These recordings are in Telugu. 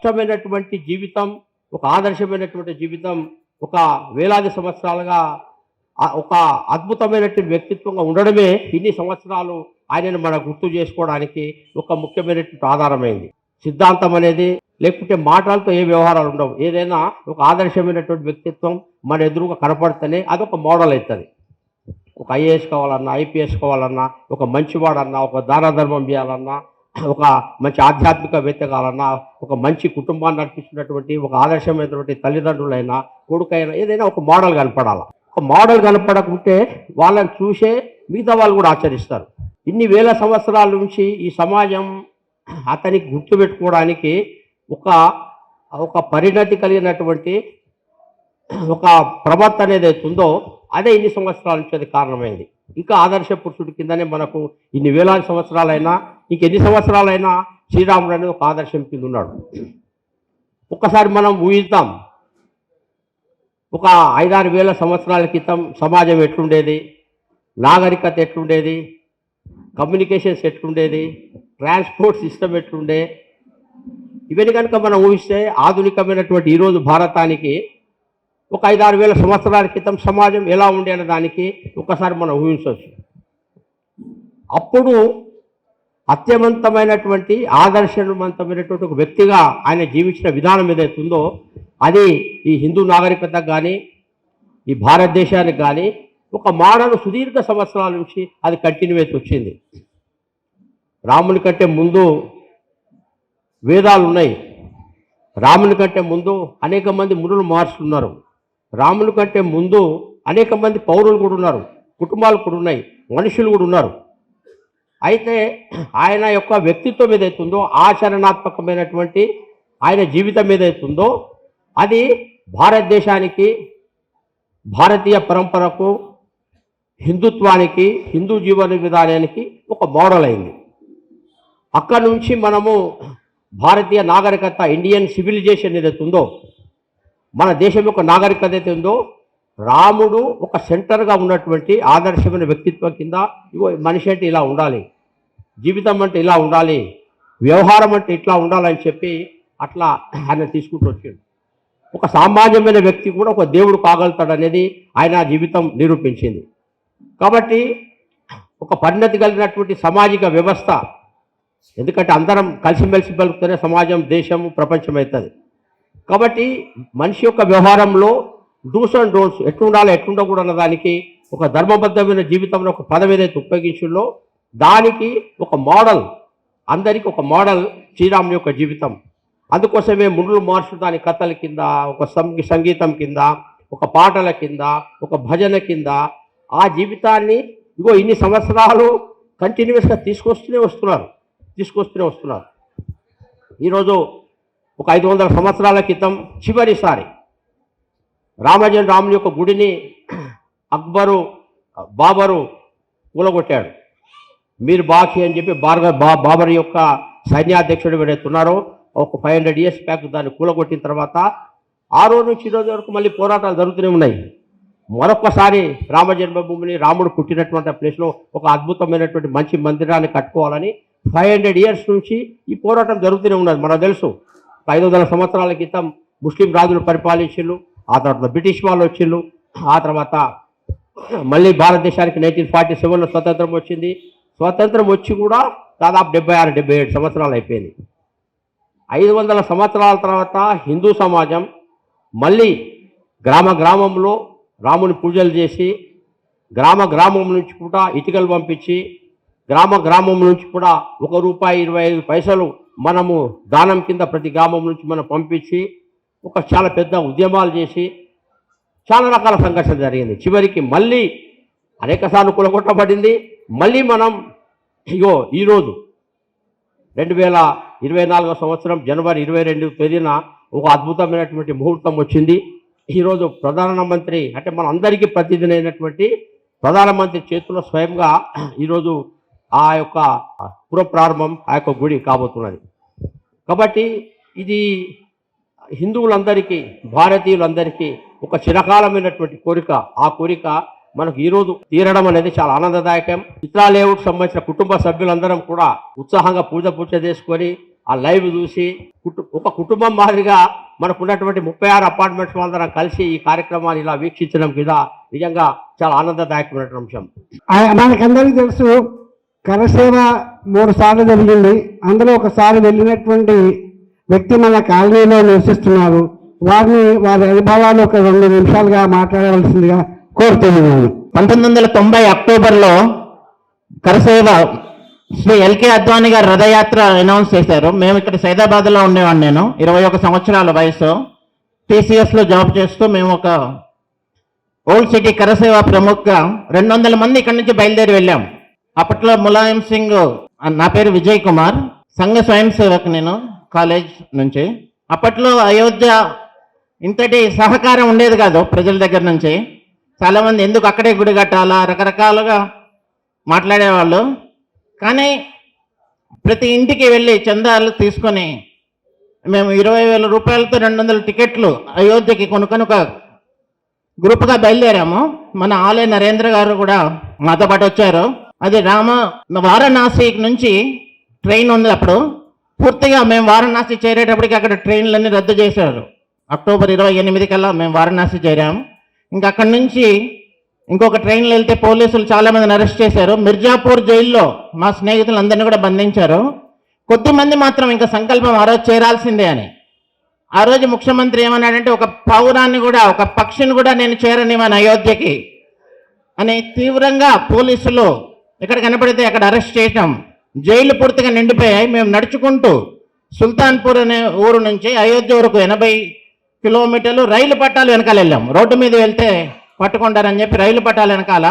ఇష్టమైనటువంటి జీవితం, ఒక ఆదర్శమైనటువంటి జీవితం, ఒక వేలాది సంవత్సరాలుగా ఒక అద్భుతమైనటువంటి వ్యక్తిత్వంగా ఉండడమే ఇన్ని సంవత్సరాలు ఆయనను మనం గుర్తు చేసుకోవడానికి ఒక ముఖ్యమైనటువంటి ఆధారమైంది. సిద్ధాంతం అనేది లేకుంటే మాటలతో ఏ వ్యవహారాలు ఉండవు. ఏదైనా ఒక ఆదర్శమైనటువంటి వ్యక్తిత్వం మన ఎదురుగా కనపడితేనే అదొక మోడల్ అవుతుంది. ఒక ఐఏఎస్ కావాలన్నా, ఐపీఎస్ కావాలన్నా, ఒక మంచివాడన్నా, ఒక దాన ధర్మం చేయాలన్నా, ఒక మంచి ఆధ్యాత్మికవేత్త కావాలన్నా, ఒక మంచి కుటుంబాన్ని నడిపిస్తున్నటువంటి ఒక ఆదర్శమైనటువంటి తల్లిదండ్రులైనా, కొడుకైనా ఏదైనా ఒక మోడల్ కనపడాలి. ఒక మోడల్ కనపడకుంటే వాళ్ళని చూసే మిగతా వాళ్ళు కూడా ఆచరిస్తారు. ఇన్ని వేల సంవత్సరాల నుంచి ఈ సమాజం అతనికి గుర్తుపెట్టుకోవడానికి ఒక ఒక పరిణతి కలిగినటువంటి ఒక ప్రవర్తన ఏదైతే ఉందో అదే ఇన్ని సంవత్సరాల నుంచి అది కారణమైంది. ఇంకా ఆదర్శ పురుషుడి కిందనే మనకు ఇన్ని వేలాది సంవత్సరాలైనా ఇంకెన్ని సంవత్సరాలైనా శ్రీరాముడు అనేది ఒక ఆదర్శం కింద ఉన్నాడు. ఒక్కసారి మనం ఊహిద్దాం, ఒక 5-6 వేల సంవత్సరాల క్రితం సమాజం ఎట్లుండేది, నాగరికత ఎట్లుండేది, కమ్యూనికేషన్స్ ఎట్లుండేది, ట్రాన్స్పోర్ట్ సిస్టమ్ ఎట్లుండే, ఇవన్నీ కనుక మనం ఊహిస్తే ఆధునికమైనటువంటి ఈరోజు భారతానికి ఒక 5-6 వేల సంవత్సరాల క్రితం సమాజం ఎలా ఉండే అనే దానికి ఒక్కసారి మనం ఊహించవచ్చు. అప్పుడు అత్యవంతమైనటువంటి ఆదర్శవంతమైనటువంటి ఒక వ్యక్తిగా ఆయన జీవించిన విధానం ఏదైతే ఉందో అది ఈ హిందూ నాగరికతకు కానీ ఈ భారతదేశానికి కానీ ఒక మోడల్ సుదీర్ఘ సంవత్సరాల నుంచి అది కంటిన్యూ అయితే వచ్చింది. రాముని కంటే ముందు వేదాలు ఉన్నాయి. రాముని కంటే ముందు అనేక మంది మునులు మహర్షులు. రాముని కంటే ముందు అనేక మంది పౌరులు కూడా ఉన్నారు, కుటుంబాలు కూడా ఉన్నాయి, మనుషులు కూడా ఉన్నారు. అయితే ఆయన యొక్క వ్యక్తిత్వం ఏదైతుందో, ఆచరణాత్మకమైనటువంటి ఆయన జీవితం ఏదైతుందో అది భారతదేశానికి, భారతీయ పరంపరకు, హిందుత్వానికి, హిందూ జీవన విధానానికి ఒక మోడల్ అయింది. అక్కడి నుంచి మనము భారతీయ నాగరికత, ఇండియన్ సివిలైజేషన్ ఏదైతే ఉందో, మన దేశం యొక్క నాగరికత అయితే ఉందో, రాముడు ఒక సెంటర్గా ఉన్నటువంటి ఆదర్శమైన వ్యక్తిత్వం కింద ఇగో మనిషి అంటే ఇలా ఉండాలి, జీవితం అంటే ఇలా ఉండాలి, వ్యవహారం అంటే ఇట్లా ఉండాలని చెప్పి అట్లా ఆయన తీసుకుంటూ వచ్చాడు. ఒక సామాన్యమైన వ్యక్తి కూడా ఒక దేవుడు కాగలుగుతాడు అనేది ఆయన జీవితం నిరూపించింది. కాబట్టి ఒక పరిణతి కలిగినటువంటి సామాజిక వ్యవస్థ, ఎందుకంటే అందరం కలిసిమెలిసి బతుకుతూనే సమాజం, దేశం, ప్రపంచం అవుతుంది. కాబట్టి మనిషి యొక్క వ్యవహారంలో డూస్ అండ్ డోంట్స్ ఎట్లుండాలి, ఎట్లుండకూడదు అన్న దానికి ఒక ధర్మబద్ధమైన జీవితంలో ఒక పదం ఏదైతే ఉపయోగించిందో దానికి ఒక మోడల్, అందరికీ ఒక మోడల్ శ్రీరాముని యొక్క జీవితం. అందుకోసమే మునులు మహర్షులు దాని కథల కింద, ఒక సంగీతం కింద, ఒక పాటల కింద, ఒక భజన కింద ఆ జీవితాన్ని ఇగో ఇన్ని సంవత్సరాలు కంటిన్యూస్గా తీసుకొస్తూనే వస్తున్నారు. ఈరోజు ఒక 500 సంవత్సరాల క్రితం చివరిసారి రాముని యొక్క గుడిని బాబరు కూలగొట్టాడు. మీర్ బాఖీ అని చెప్పి బాబర్ యొక్క సైన్యాధ్యక్షుడు ఎవరైతే ఉన్నారో ఒక 500 years బ్యాక్ దాన్ని కూలగొట్టిన తర్వాత ఆ రోజు నుంచి ఈ రోజు వరకు మళ్ళీ పోరాటాలు జరుగుతూనే ఉన్నాయి. మరొకసారి రామ జన్మభూమిని, రాముడు పుట్టినటువంటి ప్లేస్లో ఒక అద్భుతమైనటువంటి మంచి మందిరాన్ని కట్టుకోవాలని 500 years నుంచి ఈ పోరాటం జరుగుతూనే ఉన్నది. మనకు తెలుసు 500 సంవత్సరాల క్రితం ముస్లిం రాజులు పరిపాలించిళ్ళు, ఆ తర్వాత బ్రిటిష్ వాళ్ళు వచ్చిళ్ళు, ఆ తర్వాత మళ్ళీ భారతదేశానికి 1947లో స్వతంత్రం వచ్చింది. స్వతంత్రం వచ్చి కూడా దాదాపు 76-77 సంవత్సరాలు అయిపోయింది. 500 సంవత్సరాల తర్వాత హిందూ సమాజం మళ్ళీ గ్రామంలో రాముని పూజలు చేసి, గ్రామం నుంచి కూడా ఇటుకలు పంపించి, గ్రామం నుంచి కూడా ₹1.25 మనము దానం కింద ప్రతి గ్రామం నుంచి మనం పంపించి ఒక చాలా పెద్ద ఉద్యమాలు చేసి చాలా రకాల సంఘర్షణ జరిగింది. చివరికి మళ్ళీ అనేకసార్లు కూలగొట్టబడింది. మళ్ళీ మనం ఈరోజు 2024 సంవత్సరం జనవరి 22వ తేదీన ఒక అద్భుతమైనటువంటి ముహూర్తం వచ్చింది. ఈరోజు ప్రధానమంత్రి అంటే మన అందరికీ ప్రతినిధి ప్రధానమంత్రి చేతుల్లో స్వయంగా ఈరోజు ఆ యొక్క పురప్రారంభం, ఆ యొక్క గుడి కాబోతున్నది. కాబట్టి ఇది హిందువులందరికీ, భారతీయులందరికీ ఒక చిరకాలమైనటువంటి కోరిక. ఆ కోరిక మనకు ఈరోజు తీరడం అనేది చాలా ఆనందదాయకం. చిత్రా లేఅవుట్ సంబంధించిన కుటుంబ సభ్యులందరం కూడా ఉత్సాహంగా పూజ చేసుకొని ఆ లైవ్ చూసి ఒక కుటుంబం మాదిరిగా మనకున్నటువంటి 36 అపార్ట్మెంట్స్ అందరం కలిసి ఈ కార్యక్రమాన్ని ఇలా వీక్షించడం మీద నిజంగా చాలా ఆనందదాయకమైన అంశం. మనకందరికీ తెలుసు, కరసేవ 3 సార్లు జరిగింది. అందులో ఒకసారి వెళ్ళినటువంటి వ్యక్తి మన కాలనీలో నివసిస్తున్నారు. వారి అనుభవాలు ఒక 2 నిమిషాలుగా మాట్లాడవలసిందిగా కోరుతున్నాను. 1990 అక్టోబర్లో కరసేవ శ్రీ ఎల్కే అద్వానీ గారు రథయాత్ర అనౌన్స్ చేశారు. మేము ఇక్కడ సైదాబాద్లో ఉండేవాడిని. నేను 21 సంవత్సరాల వయసు, టీసీఎస్లో జాబ్ చేస్తూ మేము ఒక ఓల్డ్ సిటీ కరసేవ ప్రముఖగా 200 మంది ఇక్కడి నుంచి బయలుదేరి వెళ్ళాం. అప్పట్లో ములాయం సింగ్, నా పేరు విజయ్ కుమార్, సంఘ స్వయం సేవక్ నేను కాలేజ్ నుంచి. అప్పట్లో అయోధ్య ఇంతటి సహకారం ఉండేది కాదు ప్రజల దగ్గర నుంచి. చాలామంది ఎందుకు అక్కడే గుడి కట్టాలా రకరకాలుగా మాట్లాడేవాళ్ళు. కానీ ప్రతి ఇంటికి వెళ్ళి చందాలు తీసుకొని మేము 20,000 రూపాయలతో 200 టికెట్లు అయోధ్యకి కొనుక్కొని ఒక గ్రూప్గా బయలుదేరాము. మన ఆలయ నరేంద్ర గారు కూడా మాతో పాటు వచ్చారు. అది వారణాసి నుంచి ట్రైన్ ఉంది. అప్పుడు పూర్తిగా మేము వారణాసి చేరేటప్పటికి అక్కడ ట్రైన్లన్నీ రద్దు చేశారు. అక్టోబర్ 28 కల్లా మేము వారణాసి చేరాము. ఇంకా అక్కడి నుంచి ఇంకొక ట్రైన్లో వెళ్తే పోలీసులు చాలామందిని అరెస్ట్ చేశారు. మిర్జాపూర్ జైల్లో మా స్నేహితులందరినీ కూడా బంధించారు. కొద్దిమంది మాత్రం ఇంకా సంకల్పం ఆ రోజు చేరాల్సిందే అని. ఆ రోజు ముఖ్యమంత్రి ఏమన్నాడంటే, ఒక పౌరాన్ని కూడా, ఒక పక్షిని కూడా నేను చేరనివ్వను అయోధ్యకి అని తీవ్రంగా పోలీసులు ఎక్కడ కనపడితే అక్కడ అరెస్ట్ చేయటం. జైలు పూర్తిగా నిండిపోయాయి. మేము నడుచుకుంటూ సుల్తాన్పూర్ అనే ఊరు నుంచి అయోధ్య వరకు 80 కిలోమీటర్లు రైలు పట్టాలు వెనకాల వెళ్ళాం. రోడ్డు మీద వెళ్తే పట్టుకుంటారని చెప్పి రైలు పట్టాలు వెనకాల.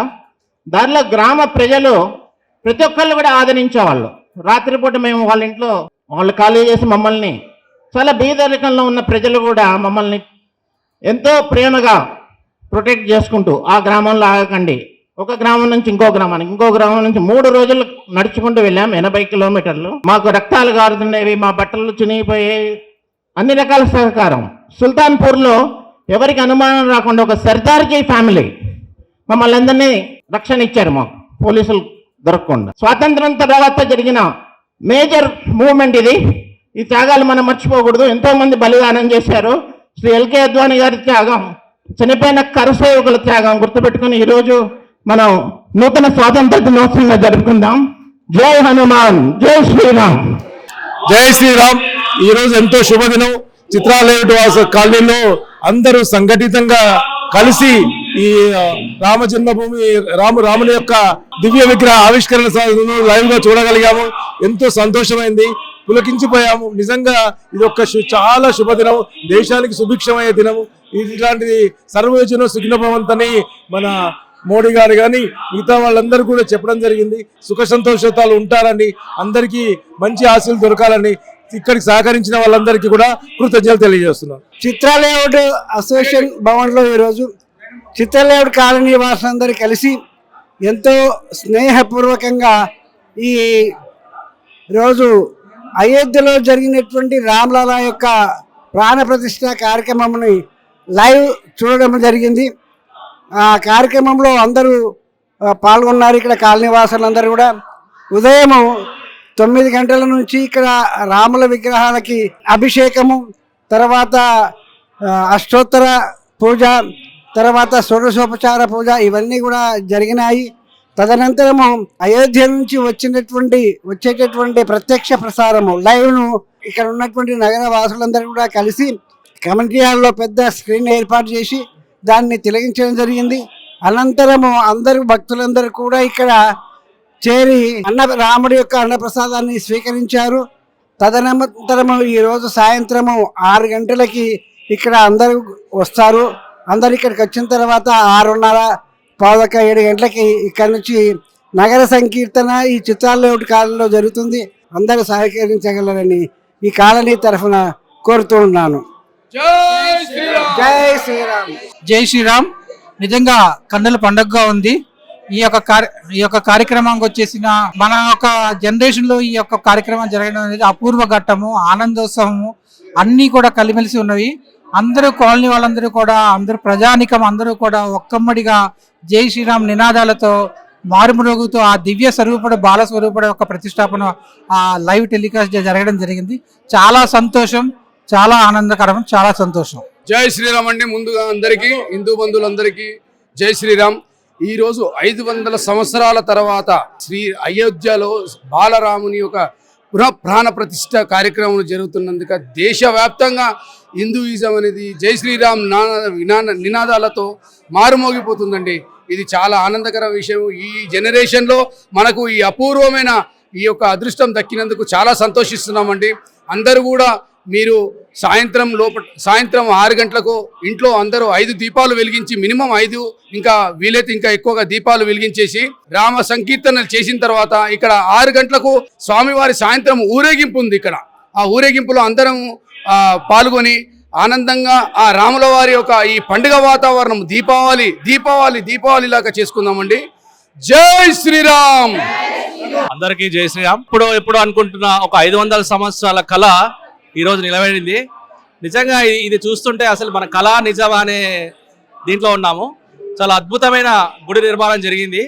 దారిలో గ్రామ ప్రజలు ప్రతి ఒక్కళ్ళు కూడా ఆదరించేవాళ్ళు. రాత్రిపూట మేము వాళ్ళ ఇంట్లో వాళ్ళు ఖాళీ చేసి మమ్మల్ని, చాలా బీదరికంలో ఉన్న ప్రజలు కూడా మమ్మల్ని ఎంతో ప్రేమగా ప్రొటెక్ట్ చేసుకుంటూ, ఆ గ్రామంలో ఆగకండి, ఒక గ్రామం నుంచి ఇంకో గ్రామానికి, ఇంకో గ్రామం నుంచి 3 రోజులు నడుచుకుంటూ వెళ్ళాం 80 కిలోమీటర్లు. మాకు రక్తాలు కారుతుండేవి, మా బట్టలు చినిగిపోయేవి, అన్ని రకాల సహకారం. సుల్తాన్పూర్లో ఎవరికి అనుమానం రాకుండా ఒక సర్దార్జీ ఫ్యామిలీ మమ్మల్ని అందరినీ రక్షణ ఇచ్చారు. మాకు పోలీసులు దొరకకుండా. స్వాతంత్రం తర్వాత జరిగిన మేజర్ మూవ్మెంట్ ఇది. ఈ త్యాగాలు మనం మర్చిపోకూడదు. ఎంతో మంది బలిదానం చేశారు. శ్రీ ఎల్కే అద్వానీ గారి త్యాగం, చనిపోయిన కరసేవకుల త్యాగం గుర్తుపెట్టుకుని ఈరోజు మనం నూతన స్వాతంత్ర దినోత్సవంగా జరుపుకుందాం. జై హనుమాన్, జై శ్రీరామ్. జై శ్రీరామ్. ఈరోజు ఎంతో శుభదినం. చిత్రాలయ కాలనీలో అందరూ సంఘటితంగా కలిసి ఈ రామ జన్మభూమి రాముని యొక్క దివ్య విగ్రహ ఆవిష్కరణ లైవ్ గా చూడగలిగాము. ఎంతో సంతోషమైంది, పులకించిపోయాము. నిజంగా ఇది ఒక చాలా శుభదినం, దేశానికి సుభిక్షమయ్యే దినము. ఇట్లాంటిది సర్వజన సుఖినభవంతని మన మోడీ గారు కానీ మిగతా వాళ్ళందరూ కూడా చెప్పడం జరిగింది. సుఖ సంతోషాలు ఉంటారని, అందరికీ మంచి ఆశలు దొరకాలని ఇక్కడికి సహకరించిన వాళ్ళందరికీ కూడా కృతజ్ఞతలు తెలియజేస్తున్నాం. చిత్రాలేఅవుట్ అసోసియేషన్ భవన్లో ఈరోజు చిత్రాలేఅవుట్ కాలనీ వాసులందరూ కలిసి ఎంతో స్నేహపూర్వకంగా ఈ రోజు అయోధ్యలో జరిగినటువంటి రామ్లలా యొక్క ప్రాణ ప్రతిష్ఠ కార్యక్రమంని లైవ్ చూడడం జరిగింది. ఆ కార్యక్రమంలో అందరూ పాల్గొన్నారు. ఇక్కడ కాలనీ వాసులందరూ కూడా ఉదయం 9 గంటల నుంచి ఇక్కడ రాముల విగ్రహాలకి అభిషేకము, తర్వాత అష్టోత్తర పూజ, తర్వాత షోడశోపచార పూజ ఇవన్నీ కూడా జరిగినాయి. తదనంతరము అయోధ్య నుంచి వచ్చేటటువంటి ప్రత్యక్ష ప్రసారము లైవ్ను ఇక్కడ ఉన్నటువంటి నగర వాసులందరూ కూడా కలిసి కమ్యూనిటీ హాల్లో పెద్ద స్క్రీన్ ఏర్పాటు చేసి దాన్ని తిలగించడం జరిగింది. అనంతరము అందరూ భక్తులందరూ కూడా ఇక్కడ చేరి రాముడి యొక్క అన్నప్రసాదాన్ని స్వీకరించారు. తదనంతరము ఈరోజు సాయంత్రము 6 గంటలకి ఇక్కడ అందరూ వస్తారు. అందరు ఇక్కడికి వచ్చిన తర్వాత 6:30, 7 గంటలకి ఇక్కడ నుంచి నగర సంకీర్తన ఈ చిత్రాలేఅవుట్ కాలనీలో జరుగుతుంది. అందరూ సహకరించగలరని ఈ కాలనీ తరఫున కోరుతూ ఉన్నాను. జై శ్రీరామ్. జై శ్రీరామ్. నిజంగా కన్నుల పండుగగా ఉంది. ఈ యొక్క కార్యక్రమానికి వచ్చేసిన మన యొక్క జనరేషన్ లో ఈ యొక్క కార్యక్రమం జరగడం అనేది అపూర్వ ఘట్టము, ఆనందోత్సవము అన్నీ కూడా కలిమెలిసి ఉన్నవి. అందరూ కాలనీ వాళ్ళందరూ కూడా, అందరూ ప్రజానికం అందరూ కూడా ఒక్కమ్మడిగా జై శ్రీరామ్ నినాదాలతో మారుమ్రోగుతూ ఆ దివ్య స్వరూపుడు బాలస్వరూపుడు యొక్క ప్రతిష్టాపన ఆ లైవ్ టెలికాస్ట్ జరగడం జరిగింది. చాలా సంతోషం, చాలా ఆనందకరం, చాలా సంతోషం. జై శ్రీరామ్ అండి. ముందుగా అందరికీ, హిందూ బంధువులందరికీ జై శ్రీరామ్. ఈరోజు 500 సంవత్సరాల తర్వాత శ్రీ అయోధ్యలో బాలరాముని యొక్క పునఃప్రాణ ప్రతిష్ట కార్యక్రమం జరుగుతున్నందుకు దేశవ్యాప్తంగా హిందూయిజం అనేది జై శ్రీరామ్ నినాదాలతో మారుమోగిపోతుందండి. ఇది చాలా ఆనందకర విషయం. ఈ జనరేషన్లో మనకు ఈ అపూర్వమైన ఈ యొక్క అదృష్టం దక్కినందుకు చాలా సంతోషిస్తున్నామండి. అందరూ కూడా మీరు సాయంత్రం 6 గంటలకు ఇంట్లో అందరూ 5 దీపాలు వెలిగించి, మినిమం 5, ఇంకా వీలైతే ఇంకా ఎక్కువగా దీపాలు వెలిగించేసి రామ సంకీర్తనలు చేసిన తర్వాత ఇక్కడ 6 గంటలకు స్వామివారి సాయంత్రం ఊరేగింపు ఉంది. ఇక్కడ ఆ ఊరేగింపులో అందరం పాల్గొని ఆనందంగా ఆ రాముల వారి యొక్క ఈ పండుగ వాతావరణం దీపావళి లాగా చేసుకుందామండి. జై శ్రీరామ్. అందరికీ జై శ్రీరామ్. ఎప్పుడు అనుకుంటున్న ఒక 500 సంవత్సరాల కళ ఈరోజు నిలబడింది. నిజంగా ఇది చూస్తుంటే అసలు మన కళ నిజమా అనే దీంట్లో ఉన్నాము. చాలా అద్భుతమైన గుడి నిర్మాణం జరిగింది.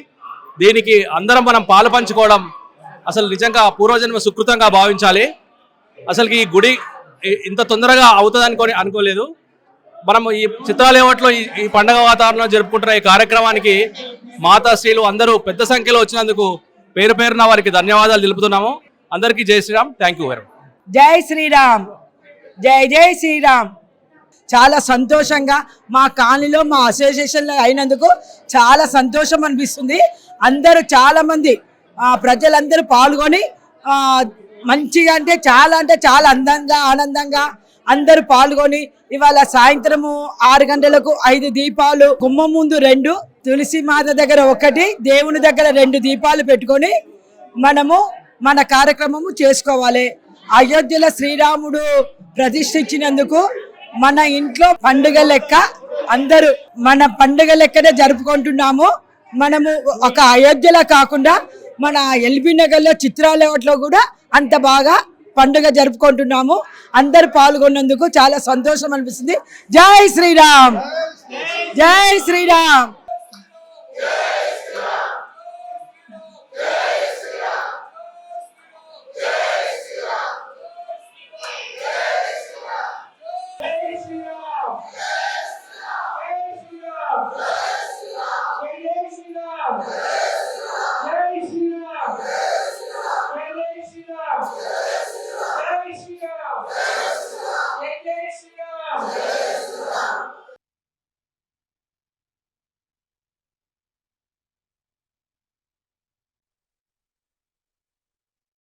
దీనికి అందరం మనం పాలు పంచుకోవడం అసలు నిజంగా పూర్వజన్మ సుకృతంగా భావించాలి. అసలు ఈ గుడి ఇంత తొందరగా అవుతుంది అనుకోలేదు. మనం ఈ చిత్రాలేవట్లో ఈ పండగ వాతావరణంలో జరుపుకుంటున్న ఈ కార్యక్రమానికి మాతాశ్రీలు అందరూ పెద్ద సంఖ్యలో వచ్చినందుకు పేరు పేరున వారికి ధన్యవాదాలు తెలుపుతున్నాము. అందరికీ జై Shriram. Thank you very much. జై శ్రీరామ్. జై శ్రీరామ్. చాలా సంతోషంగా మా కాలనీలో మా అసోసియేషన్లో అయినందుకు చాలా సంతోషం అనిపిస్తుంది. అందరూ చాలామంది ప్రజలందరూ పాల్గొని మంచిగా అంటే చాలా అందంగా ఆనందంగా అందరూ పాల్గొని ఇవాళ సాయంత్రము 6 గంటలకు 5 దీపాలు, గుమ్మం ముందు 2, తులసి మాత దగ్గర 1, దేవుని దగ్గర 2 దీపాలు పెట్టుకొని మనము మన కార్యక్రమము చేసుకోవాలి. అయోధ్యలో శ్రీరాముడు ప్రతిష్ఠించినందుకు మన ఇంట్లో పండుగ లెక్క అందరూ మన పండుగ లెక్కనే జరుపుకుంటున్నాము. మనము ఒక అయోధ్యలో కాకుండా మన ఎల్బీ నగర్లో చిత్రాలేవట్లో కూడా అంత బాగా పండుగ జరుపుకుంటున్నాము. అందరు పాల్గొన్నందుకు చాలా సంతోషం అనిపిస్తుంది. జై శ్రీరామ్. జై శ్రీరామ్.